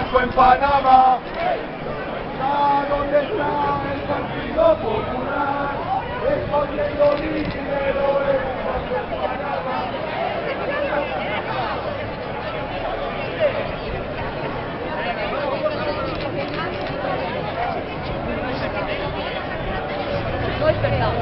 Franco en Panamá. ¿Dónde está el Partido Popular? Escondiendo dinero en Franco en Panamá. No es verdad.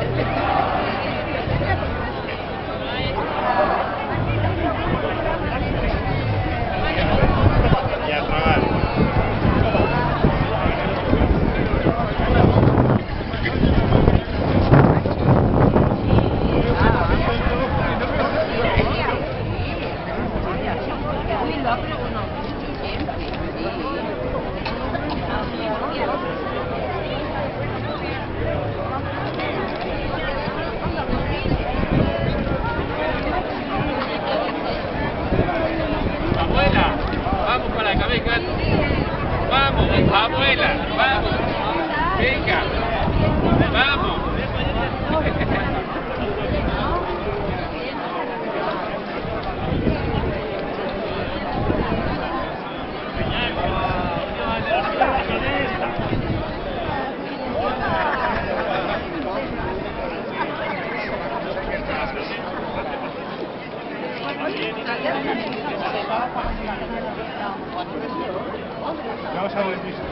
Abuela, vamos para la cabeza. Vamos, abuela, vamos. Venga, vamos. Ya vas a ver visto.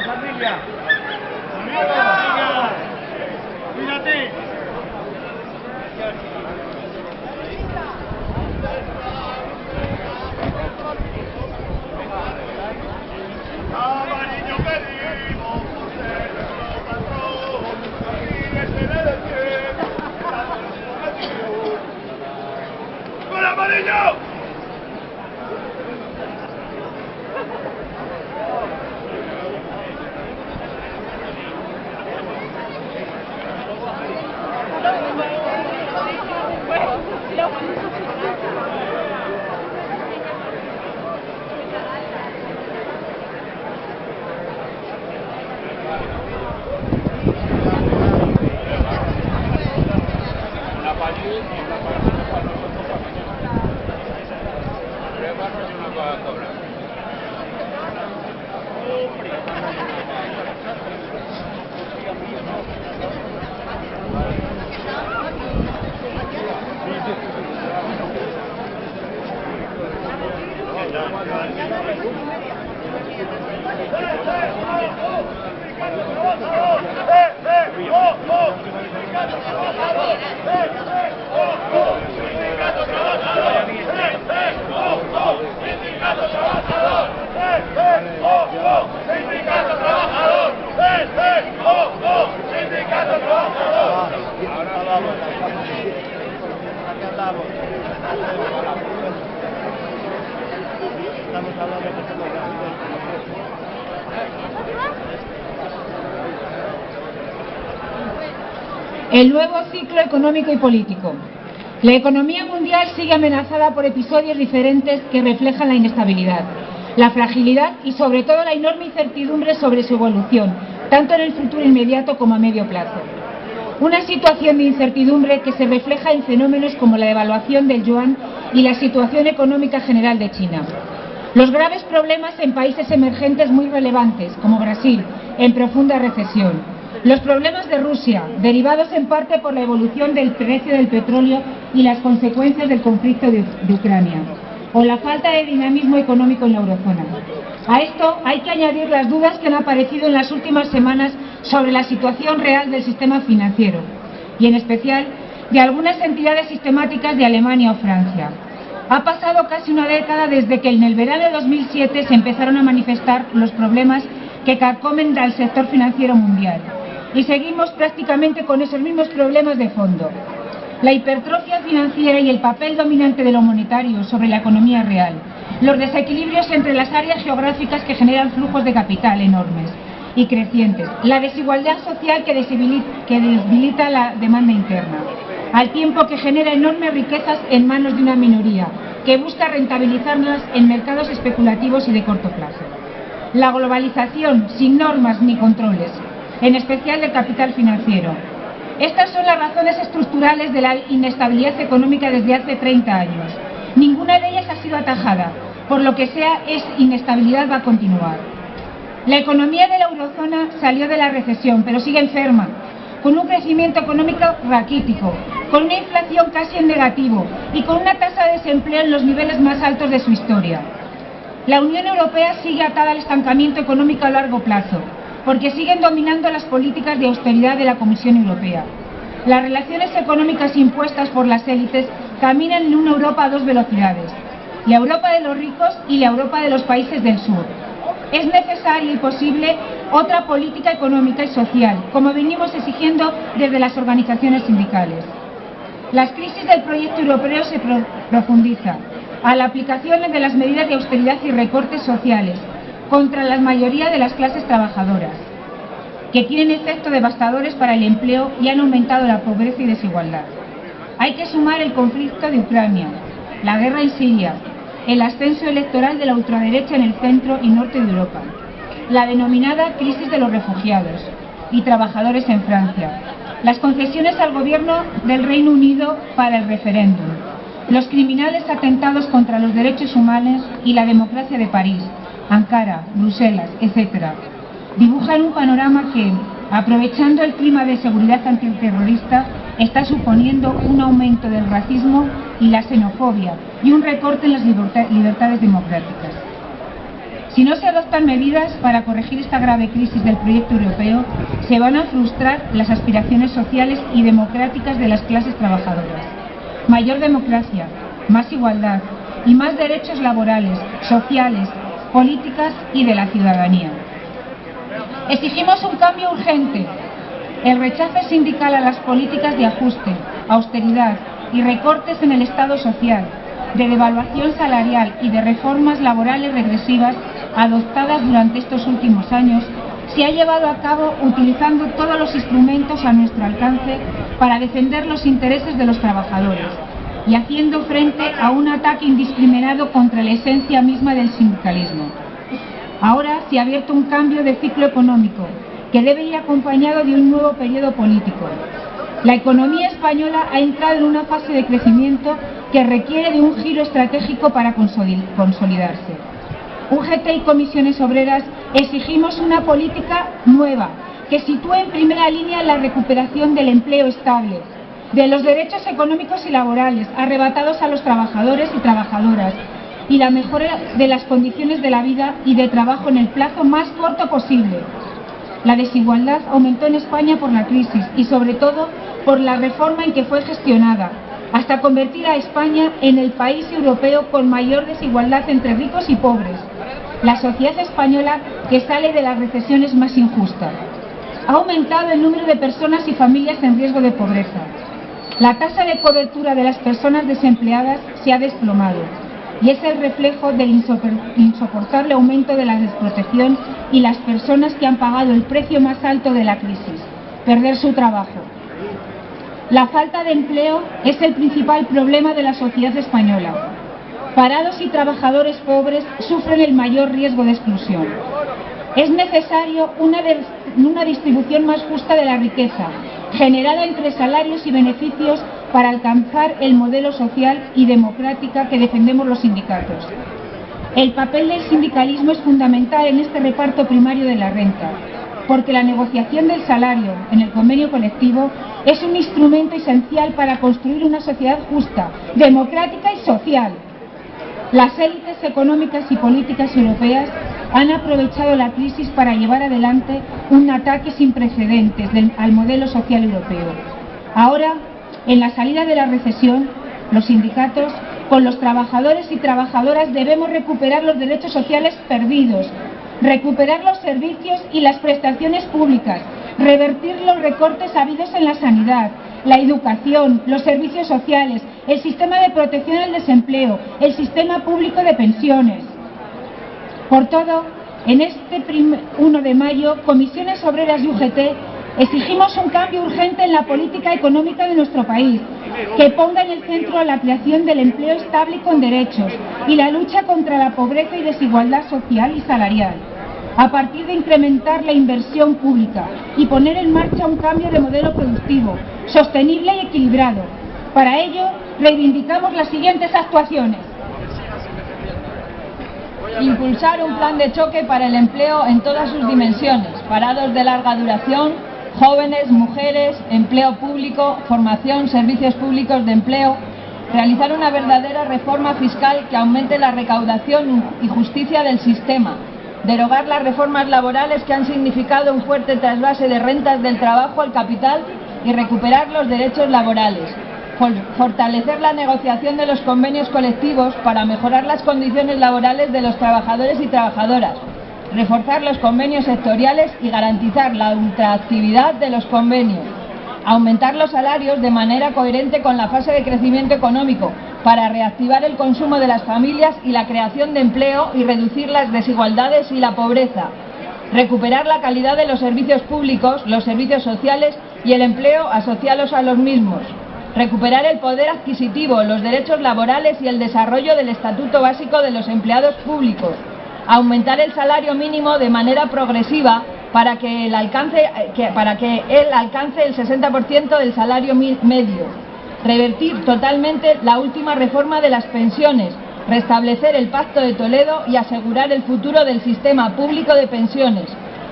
Familia. Cuídate. Amarillo pedimos, usted nuestro patrón, ríguese del tiempo, ¡con amarillo! El nuevo ciclo económico y político. La economía mundial sigue amenazada por episodios diferentes que reflejan la inestabilidad, la fragilidad y sobre todo la enorme incertidumbre sobre su evolución, tanto en el futuro inmediato como a medio plazo. Una situación de incertidumbre que se refleja en fenómenos como la devaluación del yuan y la situación económica general de China. Los graves problemas en países emergentes muy relevantes, como Brasil, en profunda recesión. Los problemas de Rusia, derivados en parte por la evolución del precio del petróleo y las consecuencias del conflicto de Ucrania. O la falta de dinamismo económico en la eurozona. A esto hay que añadir las dudas que han aparecido en las últimas semanas sobre la situación real del sistema financiero, y en especial de algunas entidades sistemáticas de Alemania o Francia. Ha pasado casi una década desde que en el verano de 2007 se empezaron a manifestar los problemas que carcomen al sector financiero mundial. Y seguimos prácticamente con esos mismos problemas de fondo. La hipertrofia financiera y el papel dominante de lo monetario sobre la economía real. Los desequilibrios entre las áreas geográficas que generan flujos de capital enormes y crecientes. La desigualdad social que debilita la demanda interna, al tiempo que genera enormes riquezas en manos de una minoría, que busca rentabilizarlas en mercados especulativos y de corto plazo. La globalización sin normas ni controles, en especial del capital financiero. Estas son las razones estructurales de la inestabilidad económica desde hace 30 años. Ninguna de ellas ha sido atajada, por lo que sea, esa inestabilidad va a continuar. La economía de la eurozona salió de la recesión, pero sigue enferma, con un crecimiento económico raquítico, con una inflación casi en negativo y con una tasa de desempleo en los niveles más altos de su historia. La Unión Europea sigue atada al estancamiento económico a largo plazo, porque siguen dominando las políticas de austeridad de la Comisión Europea. Las relaciones económicas impuestas por las élites caminan en una Europa a dos velocidades, la Europa de los ricos y la Europa de los países del sur. Es necesaria y posible otra política económica y social, como venimos exigiendo desde las organizaciones sindicales. Las crisis del proyecto europeo se profundizan a la aplicación de las medidas de austeridad y recortes sociales contra la mayoría de las clases trabajadoras, que tienen efectos devastadores para el empleo y han aumentado la pobreza y desigualdad. Hay que sumar el conflicto de Ucrania, la guerra en Siria, el ascenso electoral de la ultraderecha en el centro y norte de Europa, la denominada crisis de los refugiados y trabajadores en Francia, las concesiones al gobierno del Reino Unido para el referéndum, los criminales atentados contra los derechos humanos y la democracia de París, Ankara, Bruselas, etc. Dibujan un panorama que, aprovechando el clima de seguridad antiterrorista, está suponiendo un aumento del racismo y la xenofobia y un recorte en las libertades democráticas. Si no se adoptan medidas para corregir esta grave crisis del proyecto europeo, se van a frustrar las aspiraciones sociales y democráticas de las clases trabajadoras. Mayor democracia, más igualdad y más derechos laborales, sociales, políticas y de la ciudadanía. Exigimos un cambio urgente. El rechazo sindical a las políticas de ajuste, austeridad y recortes en el Estado social, de devaluación salarial y de reformas laborales regresivas adoptadas durante estos últimos años, se ha llevado a cabo utilizando todos los instrumentos a nuestro alcance para defender los intereses de los trabajadores y haciendo frente a un ataque indiscriminado contra la esencia misma del sindicalismo. Ahora se ha abierto un cambio de ciclo económico que debe ir acompañado de un nuevo periodo político. La economía española ha entrado en una fase de crecimiento que requiere de un giro estratégico para consolidarse. UGT y Comisiones Obreras exigimos una política nueva que sitúe en primera línea la recuperación del empleo estable, de los derechos económicos y laborales arrebatados a los trabajadores y trabajadoras y la mejora de las condiciones de la vida y de trabajo en el plazo más corto posible. La desigualdad aumentó en España por la crisis y sobre todo por la reforma en que fue gestionada, hasta convertir a España en el país europeo con mayor desigualdad entre ricos y pobres, la sociedad española que sale de las recesiones más injustas. Ha aumentado el número de personas y familias en riesgo de pobreza. La tasa de cobertura de las personas desempleadas se ha desplomado y es el reflejo del insoportable aumento de la desprotección y las personas que han pagado el precio más alto de la crisis, perder su trabajo. La falta de empleo es el principal problema de la sociedad española. Parados y trabajadores pobres sufren el mayor riesgo de exclusión. Es necesario una distribución más justa de la riqueza, generada entre salarios y beneficios para alcanzar el modelo social y democrática que defendemos los sindicatos. El papel del sindicalismo es fundamental en este reparto primario de la renta, porque la negociación del salario en el convenio colectivo es un instrumento esencial para construir una sociedad justa, democrática y social. Las élites económicas y políticas europeas han aprovechado la crisis para llevar adelante un ataque sin precedentes al modelo social europeo. Ahora, en la salida de la recesión, los sindicatos Con los trabajadores y trabajadoras debemos recuperar los derechos sociales perdidos, recuperar los servicios y las prestaciones públicas, revertir los recortes habidos en la sanidad, la educación, los servicios sociales, el sistema de protección al desempleo, el sistema público de pensiones. Por todo, en este 1 de mayo, Comisiones Obreras y UGT exigimos un cambio urgente en la política económica de nuestro país, que ponga en el centro la creación del empleo estable y con derechos y la lucha contra la pobreza y desigualdad social y salarial, a partir de incrementar la inversión pública y poner en marcha un cambio de modelo productivo, sostenible y equilibrado. Para ello, reivindicamos las siguientes actuaciones. Impulsar un plan de choque para el empleo en todas sus dimensiones, parados de larga duración, jóvenes, mujeres, empleo público, formación, servicios públicos de empleo, realizar una verdadera reforma fiscal que aumente la recaudación y justicia del sistema, derogar las reformas laborales que han significado un fuerte trasvase de rentas del trabajo al capital y recuperar los derechos laborales, fortalecer la negociación de los convenios colectivos para mejorar las condiciones laborales de los trabajadores y trabajadoras, reforzar los convenios sectoriales y garantizar la ultraactividad de los convenios, aumentar los salarios de manera coherente con la fase de crecimiento económico para reactivar el consumo de las familias y la creación de empleo y reducir las desigualdades y la pobreza, recuperar la calidad de los servicios públicos, los servicios sociales y el empleo asociados a los mismos, recuperar el poder adquisitivo, los derechos laborales y el desarrollo del Estatuto Básico de los Empleados Públicos, aumentar el salario mínimo de manera progresiva para que él alcance el 60% del salario medio, revertir totalmente la última reforma de las pensiones, restablecer el Pacto de Toledo y asegurar el futuro del sistema público de pensiones,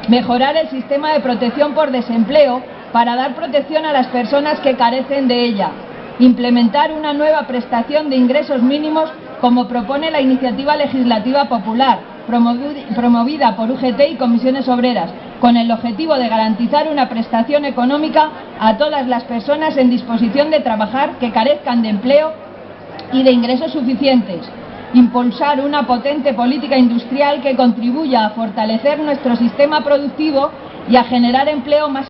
mejorar el sistema de protección por desempleo para dar protección a las personas que carecen de ella, implementar una nueva prestación de ingresos mínimos como propone la iniciativa legislativa popular, promovida por UGT y Comisiones Obreras, con el objetivo de garantizar una prestación económica a todas las personas en disposición de trabajar que carezcan de empleo y de ingresos suficientes. Impulsar una potente política industrial que contribuya a fortalecer nuestro sistema productivo y a generar empleo más